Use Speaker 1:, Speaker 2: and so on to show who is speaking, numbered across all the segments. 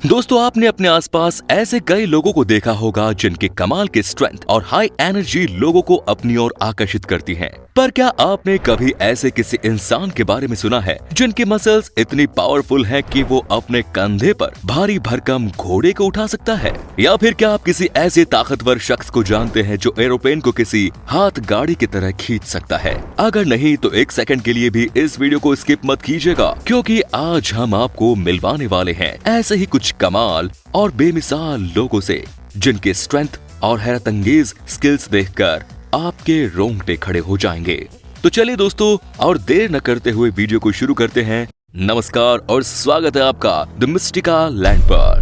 Speaker 1: दोस्तों, आपने अपने आसपास ऐसे कई लोगों को देखा होगा जिनके कमाल की स्ट्रेंथ और हाई एनर्जी लोगों को अपनी ओर आकर्षित करती हैं। पर क्या आपने कभी ऐसे किसी इंसान के बारे में सुना है जिनकी मसल्स इतनी पावरफुल हैं कि वो अपने कंधे पर भारी भरकम घोड़े को उठा सकता है? या फिर क्या आप किसी ऐसे ताकतवर शख्स को जानते हैं जो एरोप्लेन को किसी हाथ गाड़ी की तरह खींच सकता है? अगर नहीं तो एक सेकंड के लिए भी इस वीडियो को स्किप मत कीजिएगा, क्योंकि आज हम आपको मिलवाने वाले हैं ऐसे ही कुछ कमाल और बेमिसाल लोगों से जिनके स्ट्रेंथ और हैरतअंगेज स्किल्स देखकर आपके रोंगटे खड़े हो जाएंगे। तो चलिए दोस्तों, और देर न करते हुए वीडियो को शुरू करते हैं। नमस्कार और स्वागत है आपका द मिस्टिका लैंड पर।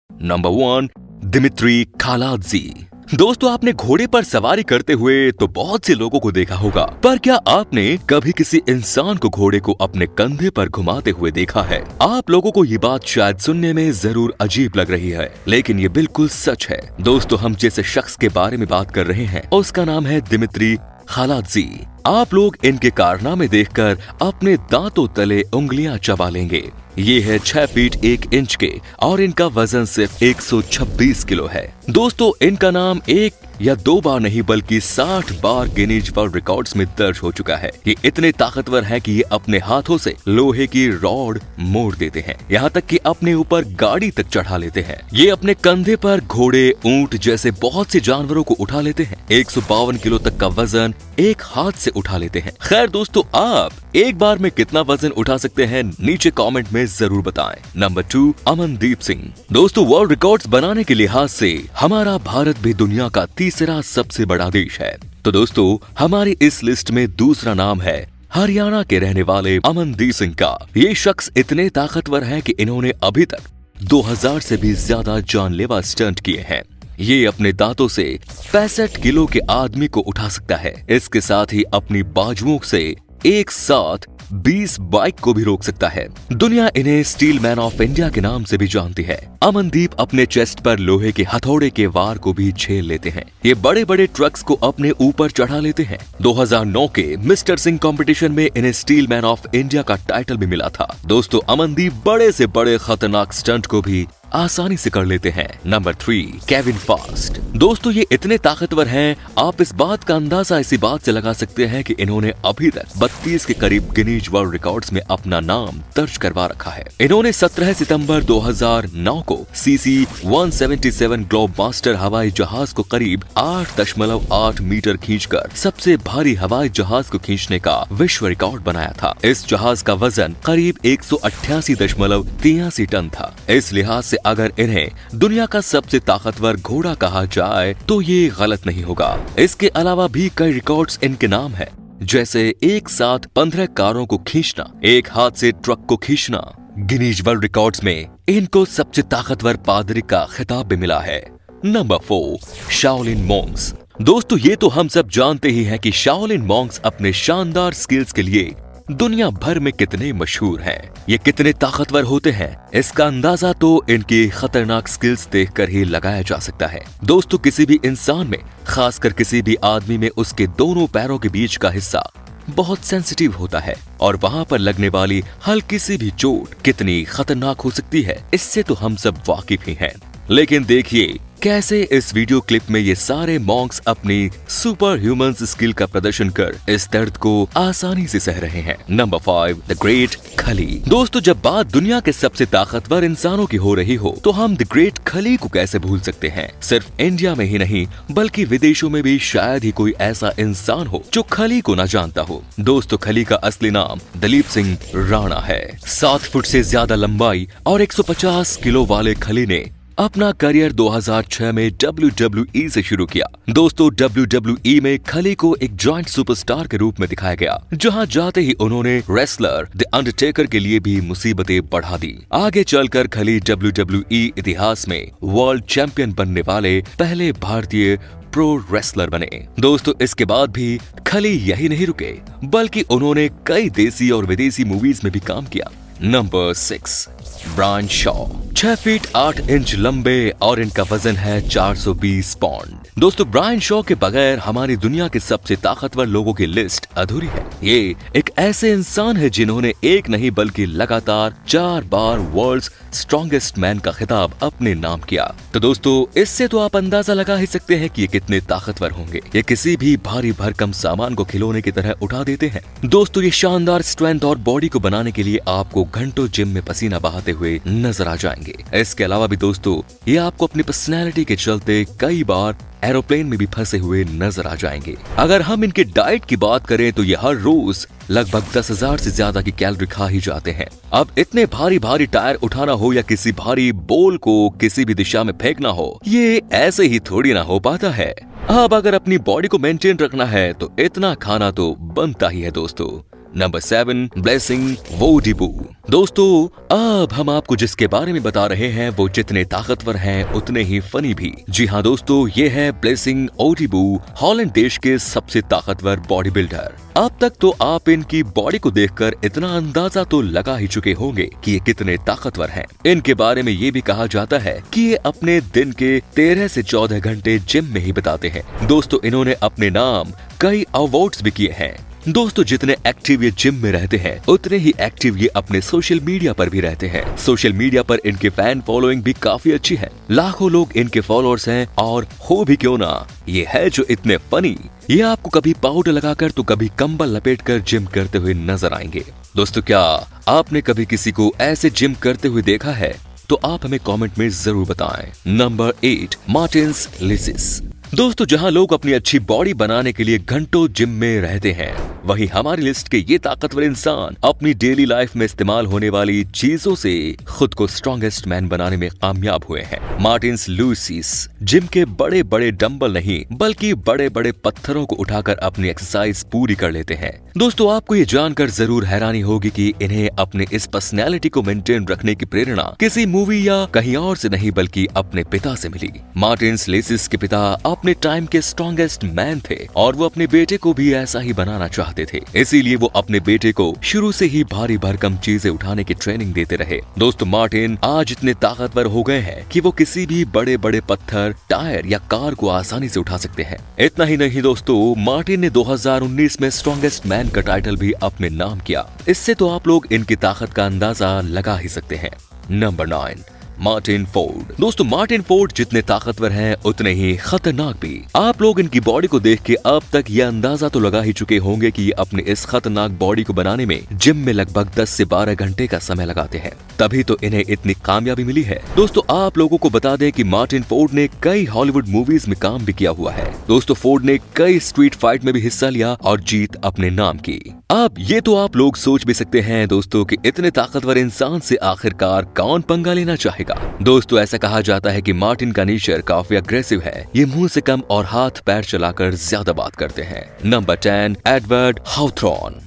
Speaker 1: Number 1, Dmitry Khalaji. दोस्तों, आपने घोड़े पर सवारी करते हुए तो बहुत से लोगों को देखा होगा, पर क्या आपने कभी किसी इंसान को घोड़े को अपने कंधे पर घुमाते हुए देखा है? आप लोगों को ये बात शायद सुनने में जरूर अजीब लग रही है, लेकिन ये बिल्कुल सच है। दोस्तों, हम जिस शख्स के बारे में बात कर रहे हैं उसका नाम है दिमित्री खालादजी। आप लोग इनके कारनामे देखकर अपने दांतों तले उंगलियां चबा लेंगे। ये है 6 फीट 1 इंच के और इनका वजन सिर्फ 126 किलो है। दोस्तों, इनका नाम 1 या 2 बार नहीं बल्कि 60 बार गिनीज वर्ल्ड रिकॉर्ड्स में दर्ज हो चुका है। ये इतने ताकतवर हैं कि ये अपने हाथों से लोहे की रॉड मोड़ देते हैं, यहाँ तक कि अपने ऊपर गाड़ी तक चढ़ा लेते हैं। ये अपने कंधे पर घोड़े, ऊंट जैसे बहुत से जानवरों को उठा लेते हैं। 152 किलो तक का वजन एक हाथ से उठा लेते हैं। खैर दोस्तों, आप एक बार में कितना वजन उठा सकते हैं नीचे कमेंट में जरूर बताएं। नंबर 2, अमनदीप सिंह। दोस्तों, वर्ल्ड रिकॉर्ड्स बनाने के लिहाज से हमारा भारत भी दुनिया का तीसरा सबसे बड़ा देश है। तो दोस्तों, हमारी इस लिस्ट में दूसरा नाम है हरियाणा के रहने वाले अमनदीप सिंह का। ये शख्स इतने ताकतवर है कि इन्होंने अभी तक 2000 से भी ज्यादा जानलेवा स्टंट किए हैं। ये अपने दांतों से 65 किलो के आदमी को उठा सकता है। इसके साथ ही अपनी बाजुओं से एक साथ 20 बाइक को भी रोक सकता है। दुनिया इन्हें स्टील मैन ऑफ इंडिया के नाम से भी जानती है। अमनदीप अपने चेस्ट पर लोहे के हथौड़े के वार को भी झेल लेते हैं। ये बड़े बड़े ट्रक्स को अपने ऊपर चढ़ा लेते हैं। 2009 के मिस्टर सिंह कंपटीशन में इन्हें स्टील मैन ऑफ इंडिया का टाइटल भी मिला था। दोस्तों, अमनदीप बड़े से बड़े खतरनाक स्टंट को भी आसानी से कर लेते हैं। Number 3, Kevin fast. दोस्तों, ये इतने ताकतवर हैं, आप इस बात का अंदाजा इसी बात से लगा सकते हैं कि इन्होंने अभी तक 32 के करीब गिनीज वर्ल्ड रिकॉर्ड्स में अपना नाम दर्ज करवा रखा है। इन्होंने 17 सितंबर 2009 को CC-177 ग्लोब मास्टर हवाई जहाज को करीब 8.8 मीटर खींचकर सबसे भारी हवाई जहाज को खींचने का विश्व रिकॉर्ड बनाया था। इस जहाज का वजन करीब 188.83 टन था। इस लिहाज से अगर इन्हें दुनिया का सबसे ताकतवर घोड़ा कहा जाए तो ये गलत नहीं होगा। इसके अलावा भी कई रिकॉर्ड्स इनके नाम है, जैसे एक साथ 15 कारों को खींचना, एक हाथ से ट्रक को खींचना। गिनीज वर्ल्ड रिकॉर्ड्स में इनको सबसे ताकतवर पादरी का खिताब भी मिला है। Number 4, Shaolin Monks. दोस्तों, ये तो हम सब जानते ही हैं कि शाओलिन मॉन्क्स अपने शानदार स्किल्स के लिए दुनिया भर में कितने मशहूर हैं। ये कितने ताकतवर होते हैं, इसका अंदाजा तो इनकी खतरनाक स्किल्स देखकर ही लगाया जा सकता है। दोस्तों, किसी भी इंसान में, खासकर किसी भी आदमी में, उसके दोनों पैरों के बीच का हिस्सा बहुत सेंसिटिव होता है और वहाँ पर लगने वाली हल्की सी भी चोट कितनी खतरनाक हो सकती है, इससे तो हम सब वाकिफ ही हैं। लेकिन देखिए कैसे इस वीडियो क्लिप में ये सारे मॉन्क्स अपनी सुपर ह्यूमन स्किल का प्रदर्शन कर इस दर्द को आसानी से सह रहे हैं। नंबर 5, द ग्रेट खली। दोस्तों, जब बात दुनिया के सबसे ताकतवर इंसानों की हो रही हो तो हम द ग्रेट खली को कैसे भूल सकते हैं। सिर्फ इंडिया में ही नहीं बल्कि विदेशों में भी शायद ही कोई ऐसा इंसान हो जो खली को न जानता हो। दोस्तों, खली का असली नाम दलीप सिंह राणा है। 7 फुट से ज्यादा लंबाई और 150 किलो वाले खली ने अपना करियर 2006 में WWE से शुरू किया। दोस्तों, WWE में खली को एक जॉइंट सुपरस्टार के रूप में दिखाया गया, जहां जाते ही उन्होंने रेसलर द अंडरटेकर के लिए भी मुसीबतें बढ़ा दी। आगे चलकर खली WWE इतिहास में वर्ल्ड चैंपियन बनने वाले पहले भारतीय प्रो रेसलर बने। दोस्तों, इसके बाद भी खली यही नहीं रुके, बल्कि उन्होंने कई देसी और विदेशी मूवीज में भी काम किया। Number 6, Brian Shaw. 6 feet 8 inch लंबे और इनका वजन है 420 पाउंड। दोस्तों ब्रायन शॉ के बगैर हमारी दुनिया के सबसे ताकतवर लोगों की लिस्ट अधूरी है। ये एक ऐसे इंसान है जिन्होंने एक नहीं बल्कि लगातार 4 बार वर्ल्ड्स स्ट्रॉन्गेस्ट मैन का खिताब अपने नाम किया। तो दोस्तों इससे तो आप अंदाजा लगा ही सकते हैं कि ये कितने ताकतवर होंगे। ये किसी भी भारी भरकम सामान को खिलौने की तरह उठा देते हैं। दोस्तों ये शानदार स्ट्रेंथ और बॉडी को बनाने के लिए आपको घंटों जिम में पसीना बहाते हुए नजर आ जाएंगे। इसके अलावा भी दोस्तों ये आपको अपनी पर्सनैलिटी के चलते कई बार एरोप्लेन में भी फंसे हुए नजर आ जाएंगे। अगर हम इनके डाइट की बात करें तो ये हर रोज लगभग 10,000 से ज्यादा की कैलोरी खा ही जाते हैं। अब इतने भारी भारी टायर उठाना हो या किसी भारी बोल को किसी भी दिशा में फेंकना हो, ये ऐसे ही थोड़ी ना हो पाता है। अब अगर अपनी बॉडी को मेंटेन रखना है तो इतना खाना तो बनता ही है दोस्तों। नंबर 7, ब्लेसिंग वोडिबू। दोस्तों अब हम आपको जिसके बारे में बता रहे हैं वो जितने ताकतवर हैं उतने ही फनी भी। जी हाँ दोस्तों, ये है ब्लेसिंग वोडिबू, हॉलैंड देश के सबसे ताकतवर बॉडी बिल्डर। अब तक तो आप इनकी बॉडी को देखकर इतना अंदाजा तो लगा ही चुके होंगे कि ये कितने ताकतवर हैं। इनके बारे में ये भी कहा जाता है कि ये अपने दिन के 13 से 14 घंटे जिम में ही बिताते हैं। दोस्तों इन्होंने अपने नाम कई अवार्ड्स भी किए हैं। दोस्तों जितने एक्टिव ये जिम में रहते हैं उतने ही एक्टिव ये अपने सोशल मीडिया पर भी रहते हैं। सोशल मीडिया पर इनके फैन फॉलोइंग भी काफी अच्छी है। लाखों लोग इनके फॉलोअर्स हैं और हो भी क्यों ना, ये है जो इतने फनी। ये आपको कभी पाउडर लगाकर तो कभी कंबल लपेटकर जिम करते हुए नजर आएंगे। दोस्तों क्या आपने कभी किसी को ऐसे जिम करते हुए देखा है? तो आप हमें कमेंट में जरूर बताएं। Number 8, Martins lysis. दोस्तों जहां लोग अपनी अच्छी बॉडी बनाने के लिए घंटों जिम में रहते हैं, वहीं हमारी लिस्ट के ये ताकतवर इंसान अपनी डेली लाइफ में इस्तेमाल होने वाली चीजों से खुद को स्ट्रॉन्गेस्ट मैन बनाने में कामयाब हुए हैं। मार्टिन्स लुइसिस जिम के बड़े बड़े डंबल नहीं बल्कि बड़े बड़े पत्थरों को उठाकर अपनी एक्सरसाइज पूरी कर लेते हैं। दोस्तों आपको ये जानकर जरूर हैरानी होगी कि इन्हें अपने इस पर्सनैलिटी को मेंटेन रखने की प्रेरणा किसी मूवी या कहीं और से नहीं बल्कि अपने पिता से मिली। मार्टिन्स लिसिस के पिता अपने टाइम के स्ट्रॉन्गेस्ट मैन थे और वो अपने बेटे को भी ऐसा ही बनाना चाहते थे। इसीलिए वो अपने बेटे को शुरू से ही भारी भरकम चीजें उठाने की ट्रेनिंग देते रहे। दोस्तों मार्टिन आज इतने ताकतवर हो गए हैं कि वो किसी भी बड़े बड़े पत्थर, टायर या कार को आसानी से उठा सकते हैं। इतना ही नहीं दोस्तों, मार्टिन ने 2019 में स्ट्रॉन्गेस्ट मैन का टाइटल भी अपने नाम किया। इससे तो आप लोग इनकी ताकत का अंदाजा लगा ही सकते हैं। Number 9, Martin Ford. दोस्तों मार्टिन फोर्ड जितने ताकतवर हैं उतने ही खतरनाक भी। आप लोग इनकी बॉडी को देख के अब तक ये अंदाजा तो लगा ही चुके होंगे कि ये अपने इस खतरनाक बॉडी को बनाने में जिम में लगभग 10 से 12 घंटे का समय लगाते हैं, तभी तो इन्हें इतनी कामयाबी मिली है। दोस्तों आप लोगों को बता दें कि मार्टिन फोर्ड ने कई हॉलीवुड मूवीज में काम भी किया हुआ है। दोस्तों फोर्ड ने कई स्ट्रीट फाइट में भी हिस्सा लिया और जीत अपने नाम की। अब ये तो आप लोग सोच भी सकते हैं दोस्तों कि इतने ताकतवर इंसान से आखिरकार कौन पंगा लेना चाहेगा। दोस्तों ऐसा कहा जाता है कि मार्टिन का नेचर काफी अग्रेसिव है। ये मुंह से कम और हाथ पैर चलाकर ज्यादा बात करते हैं। Number 10, Edward Hawthorne.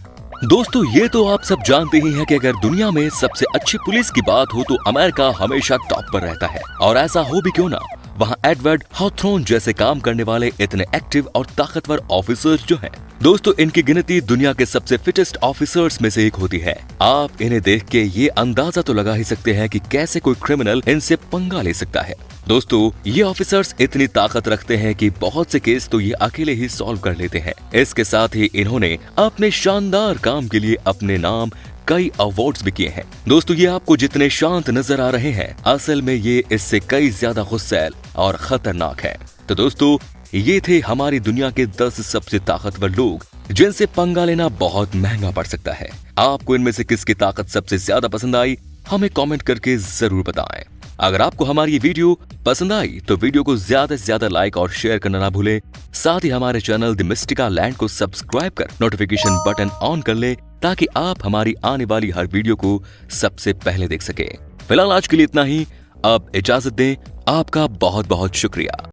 Speaker 1: दोस्तों ये तो आप सब जानते ही हैं कि अगर दुनिया में सबसे अच्छी पुलिस की बात हो तो अमेरिका हमेशा टॉप पर रहता है, और ऐसा हो भी क्यों ना, वहाँ एडवर्ड हाउथॉर्न जैसे काम करने वाले इतने एक्टिव और ताकतवर ऑफिसर्स जो हैं, दोस्तों इनकी गिनती दुनिया के सबसे फिटेस्ट ऑफिसर्स में से एक होती है। आप इन्हें देख के ये अंदाजा तो लगा ही सकते हैं कि कैसे कोई क्रिमिनल इनसे पंगा ले सकता है। दोस्तों ये ऑफिसर्स इतनी ताकत रखते हैं कि बहुत से केस तो ये अकेले ही सॉल्व कर लेते हैं। इसके साथ ही इन्होंने अपने शानदार काम के लिए अपने नाम कई अवार्ड्स भी किए हैं। दोस्तों ये आपको जितने शांत नजर आ रहे हैं, असल में ये इससे कई ज्यादा गुस्सैल और खतरनाक है। तो दोस्तों ये थे हमारी दुनिया के 10 सबसे ताकतवर लोग जिनसे पंगा लेना बहुत महंगा पड़ सकता है। आपको इनमें से किसकी ताकत सबसे ज्यादा पसंद आई, हमें कमेंट करके जरूर बताएं। अगर आपको हमारी ये वीडियो पसंद आई तो वीडियो को ज्यादा से ज्यादा लाइक और शेयर करना ना भूलें। साथ ही हमारे चैनल द मिस्टिका लैंड को सब्सक्राइब कर नोटिफिकेशन बटन ऑन कर ले ताकि आप हमारी आने वाली हर वीडियो को सबसे पहले देख सके। फिलहाल आज के लिए इतना ही, अब इजाजत दें। आपका बहुत बहुत शुक्रिया।